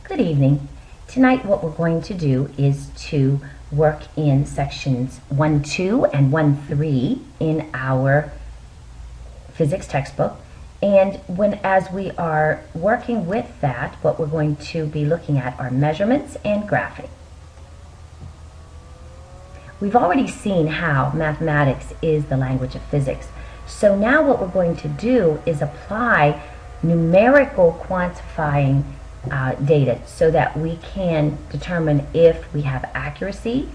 Good evening. Tonight what we're going to do is to work in sections 1.2 and 1.3 in our physics textbook. And as we are working with that, what we're going to be looking at are measurements and graphing. We've already seen how mathematics is the language of physics. So now what we're going to do is apply numerical quantifying data so that we can determine if we have accuracy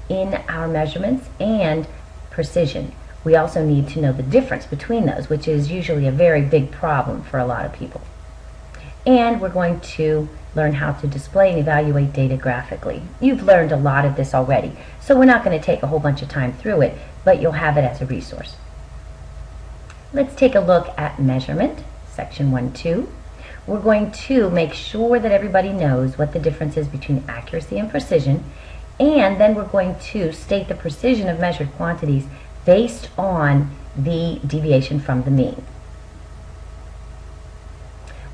in our measurements and precision. We also need to know the difference between those, which is usually a very big problem for a lot of people. And we're going to learn how to display and evaluate data graphically. You've learned a lot of this already, so we're not going to take a whole bunch of time through it, but you'll have it as a resource. Let's take a look at measurement, section 1.2. We're going to make sure that everybody knows what the difference is between accuracy and precision, and then we're going to state the precision of measured quantities based on the deviation from the mean.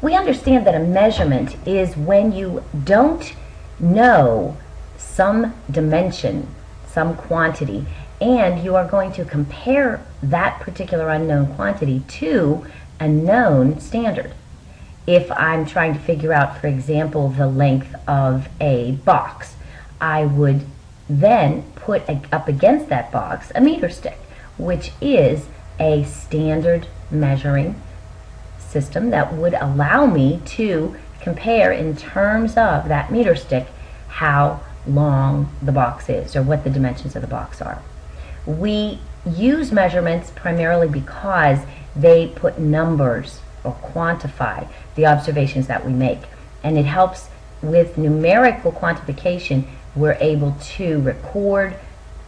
We understand that a measurement is when you don't know some dimension, some quantity, and you are going to compare that particular unknown quantity to a known standard. If I'm trying to figure out, for example, the length of a box, I would then put up against that box a meter stick, which is a standard measuring system that would allow me to compare in terms of that meter stick how long the box is or what the dimensions of the box are. We use measurements primarily because they put numbers or quantify the observations that we make, and it helps with numerical quantification. We're able to record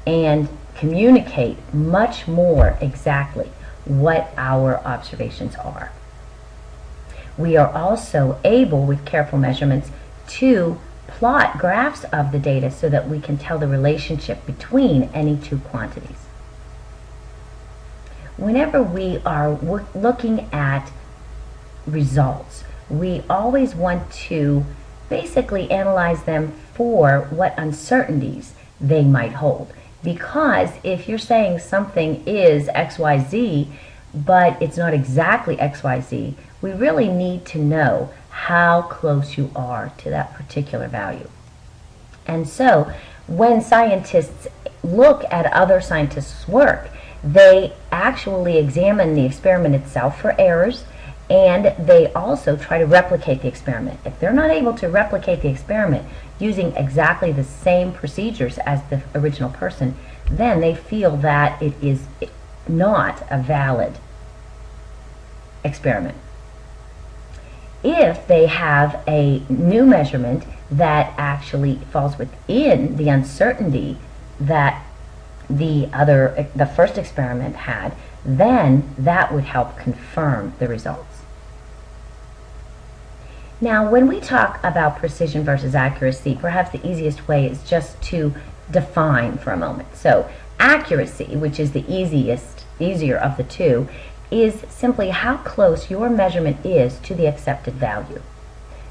and communicate much more exactly what our observations are. We are also able, with careful measurements, to plot graphs of the data so that we can tell the relationship between any two quantities. Whenever we are looking at results, we always want to basically analyze them for what uncertainties they might hold. Because if you're saying something is XYZ, but it's not exactly XYZ, we really need to know how close you are to that particular value. And so when scientists look at other scientists' work, they actually examine the experiment itself for errors, and they also try to replicate the experiment. If they're not able to replicate the experiment using exactly the same procedures as the original person, then they feel that it is not a valid experiment. If they have a new measurement that actually falls within the uncertainty that the first experiment had, then that would help confirm the results. Now, when we talk about precision versus accuracy, perhaps the easiest way is just to define for a moment. So, accuracy, which is the easier of the two, is simply how close your measurement is to the accepted value.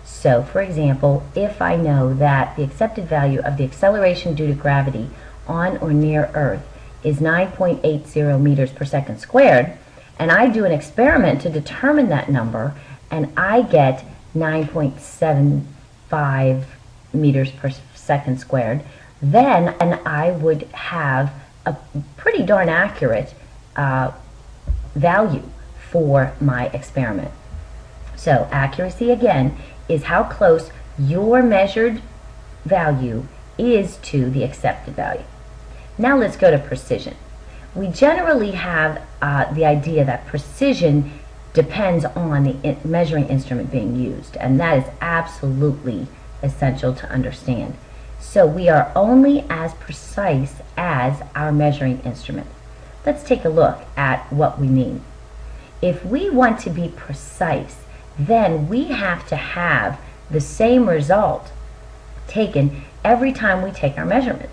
So, for example, if I know that the accepted value of the acceleration due to gravity on or near Earth is 9.80 meters per second squared, and I do an experiment to determine that number, and I get 9.75 meters per second squared, then I would have a pretty darn accurate value for my experiment. So accuracy, again, is how close your measured value is to the accepted value. Now let's go to precision. We generally have the idea that precision depends on the measuring instrument being used, and that is absolutely essential to understand. So we are only as precise as our measuring instrument. Let's take a look at what we mean. If we want to be precise, then we have to have the same result taken every time we take our measurement.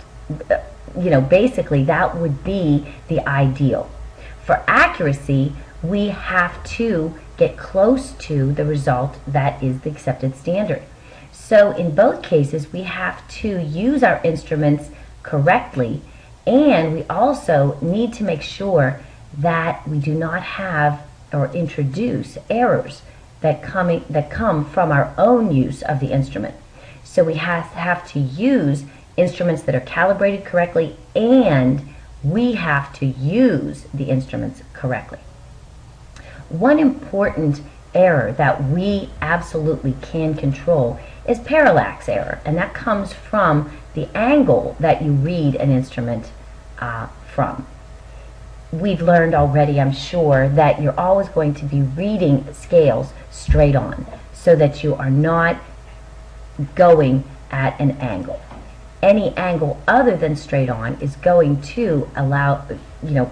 Basically that would be the ideal. For accuracy, we have to get close to the result that is the accepted standard. So in both cases, we have to use our instruments correctly, and we also need to make sure that we do not have or introduce errors that come from our own use of the instrument. So we have to use instruments that are calibrated correctly, and we have to use the instruments correctly. One important error that we absolutely can control is parallax error, and that comes from the angle that you read an instrument from. We've learned already, I'm sure, that you're always going to be reading scales straight on so that you are not going at an angle. Any angle other than straight on is going to allow,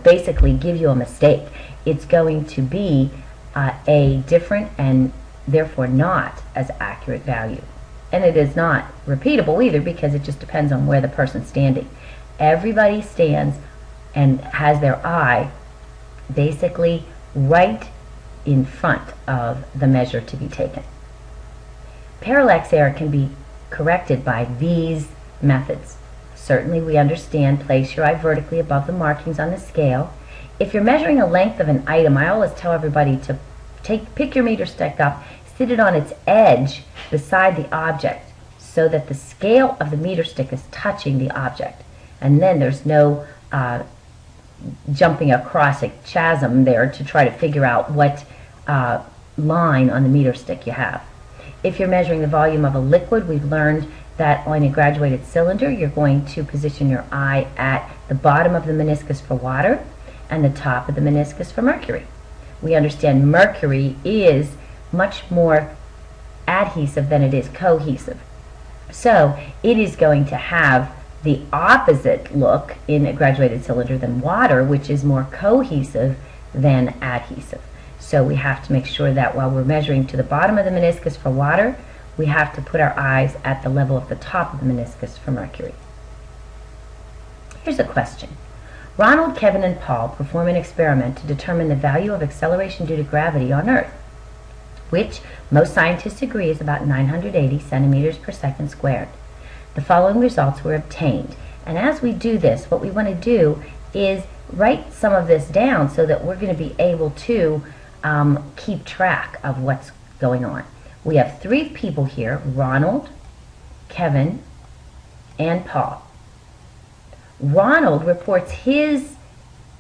basically give you a mistake. It's going to be a different and therefore not as accurate value. And it is not repeatable either, because it just depends on where the person's standing. Everybody stands and has their eye basically right in front of the measure to be taken. Parallax error can be corrected by these methods. Certainly we understand, place your eye vertically above the markings on the scale. If you're measuring the length of an item, I always tell everybody to pick your meter stick up, sit it on its edge beside the object so that the scale of the meter stick is touching the object. And then there's no jumping across a chasm there to try to figure out what line on the meter stick you have. If you're measuring the volume of a liquid, we've learned that on a graduated cylinder, you're going to position your eye at the bottom of the meniscus for water and the top of the meniscus for mercury. We understand mercury is much more adhesive than it is cohesive. So it is going to have the opposite look in a graduated cylinder than water, which is more cohesive than adhesive. So we have to make sure that while we're measuring to the bottom of the meniscus for water, we have to put our eyes at the level of the top of the meniscus for mercury. Here's a question. Ronald, Kevin, and Paul perform an experiment to determine the value of acceleration due to gravity on Earth, which most scientists agree is about 980 centimeters per second squared. The following results were obtained. And as we do this, what we want to do is write some of this down so that we're going to be able to keep track of what's going on. We have three people here, Ronald, Kevin, and Paul. Ronald reports his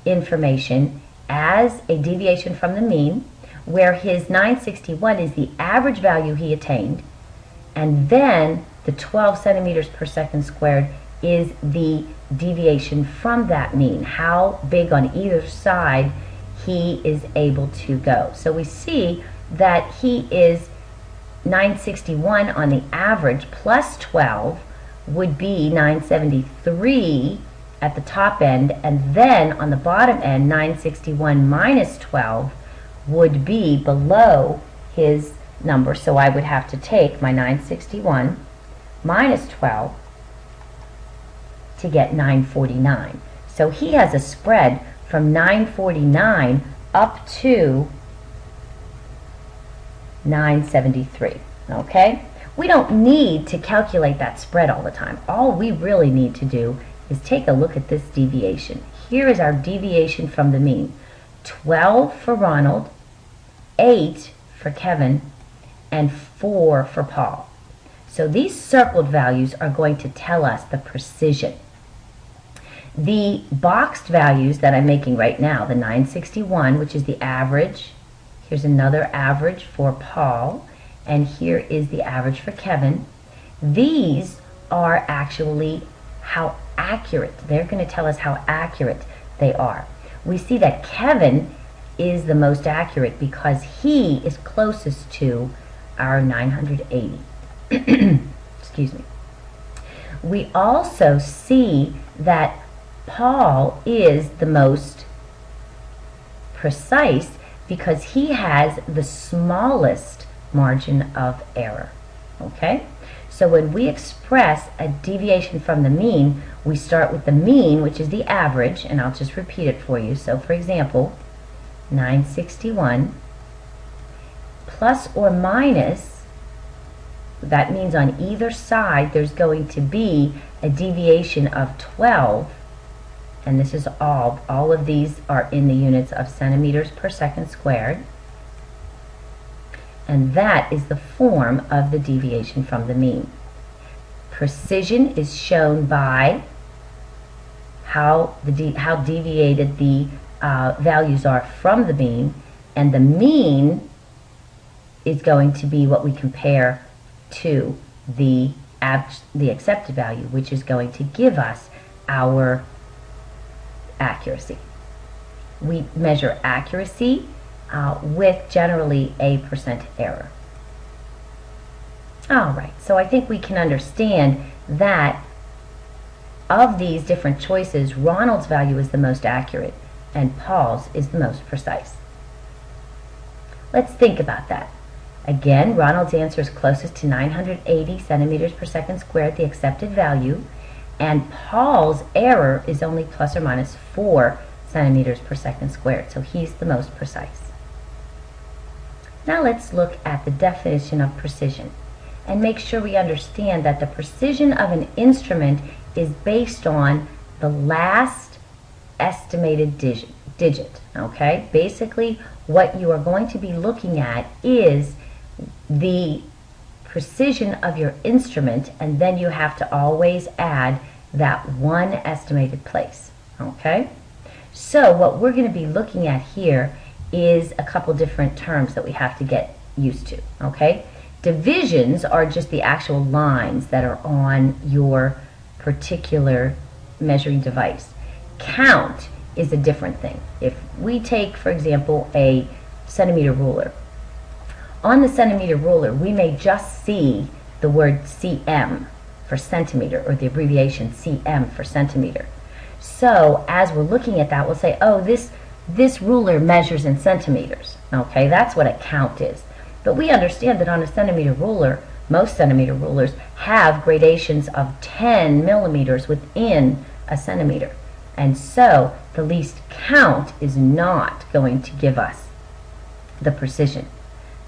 information as a deviation from the mean, where his 961 is the average value he attained, and then the 12 centimeters per second squared is the deviation from that mean, how big on either side he is able to go. So we see that he is 961 on the average plus 12 would be 973 at the top end, and then on the bottom end 961 minus 12 would be below his number. So I would have to take my 961 minus 12 to get 949. So he has a spread from 949 up to 973. Okay? We don't need to calculate that spread all the time. All we really need to do is take a look at this deviation. Here is our deviation from the mean. 12 for Ronald, 8 for Kevin, and 4 for Paul. So these circled values are going to tell us the precision. The boxed values that I'm making right now, the 961, which is the average, here's another average for Paul, and here is the average for Kevin. These are actually how accurate, they're going to tell us how accurate they are. We see that Kevin is the most accurate because he is closest to our 980. Excuse me. We also see that Paul is the most precise because he has the smallest margin of error. Okay? So when we express a deviation from the mean, we start with the mean, which is the average, and I'll just repeat it for you. So for example, 961 plus or minus That means on either side there's going to be a deviation of 12, and this is all of these are in the units of centimeters per second squared, and that is the form of the deviation from the mean. Precision is shown by how deviated the values are from the mean, and the mean is going to be what we compare to the accepted value, which is going to give us our accuracy. We measure accuracy with generally a % error. Alright, so I think we can understand that of these different choices, Ronald's value is the most accurate and Paul's is the most precise. Let's think about that. Again, Ronald's answer is closest to 980 centimeters per second squared, the accepted value, and Paul's error is only plus or minus 4 centimeters per second squared, so he's the most precise. Now let's look at the definition of precision and make sure we understand that the precision of an instrument is based on the last estimated digit, okay? Basically, what you are going to be looking at is the precision of your instrument, and then you have to always add that one estimated place, okay? So what we're going to be looking at here is a couple different terms that we have to get used to, okay? Divisions are just the actual lines that are on your particular measuring device. Count is a different thing. If we take, for example, a centimeter ruler, on the centimeter ruler we may just see the word cm for centimeter, or the abbreviation cm for centimeter. So as we're looking at that, we'll say, oh, this ruler measures in centimeters. Okay, that's what a count is. But we understand that on a centimeter ruler, most centimeter rulers have gradations of 10 millimeters within a centimeter. And so the least count is not going to give us the precision.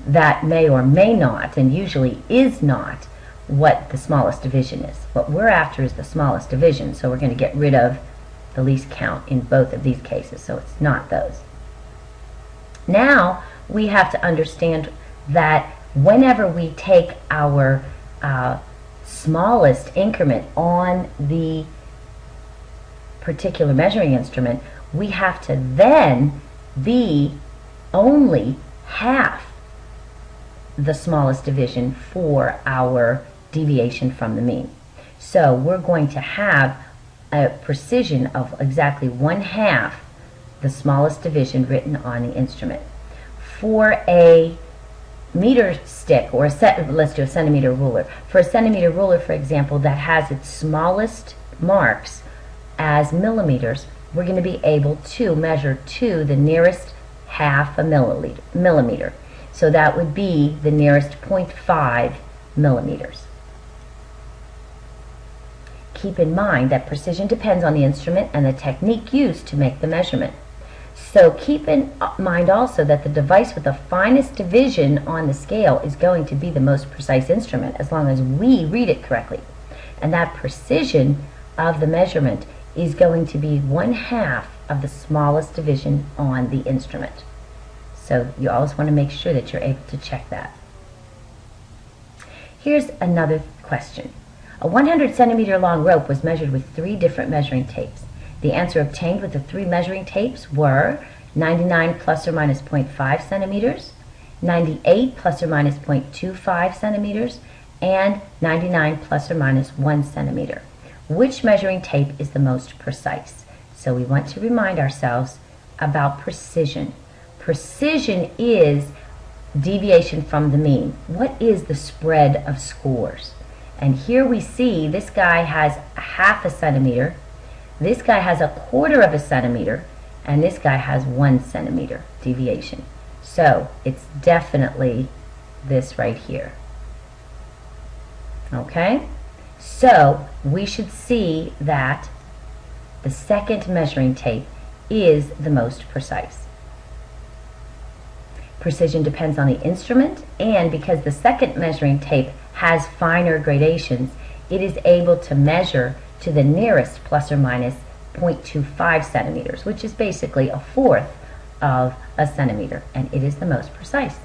That may or may not, and usually is not, what the smallest division is. What we're after is the smallest division, so we're going to get rid of the least count in both of these cases, so it's not those. Now we have to understand that whenever we take our smallest increment on the particular measuring instrument, we have to then be only half the smallest division for our deviation from the mean. So we're going to have a precision of exactly 1/2 the smallest division written on the instrument. For a meter stick, or let's do a centimeter ruler. For a centimeter ruler, for example, that has its smallest marks as millimeters, we're going to be able to measure to the nearest half a millimeter. So that would be the nearest 0.5 millimeters. Keep in mind that precision depends on the instrument and the technique used to make the measurement. So keep in mind also that the device with the finest division on the scale is going to be the most precise instrument, as long as we read it correctly. And that precision of the measurement is going to be 1/2 of the smallest division on the instrument. So you always want to make sure that you're able to check that. Here's another question. A 100 centimeter long rope was measured with 3 different measuring tapes. The answer obtained with the 3 measuring tapes were 99 plus or minus 0.5 centimeters, 98 plus or minus 0.25 centimeters, and 99 plus or minus 1 centimeter. Which measuring tape is the most precise? So we want to remind ourselves about precision. Precision is deviation from the mean. What is the spread of scores? And here we see this guy has 1/2 centimeter, this guy has 1/4 centimeter, and this guy has 1 centimeter deviation. So it's definitely this right here. Okay? So we should see that the second measuring tape is the most precise. Precision depends on the instrument, and because the second measuring tape has finer gradations, it is able to measure to the nearest plus or minus 0.25 centimeters, which is basically a fourth of a centimeter, and it is the most precise.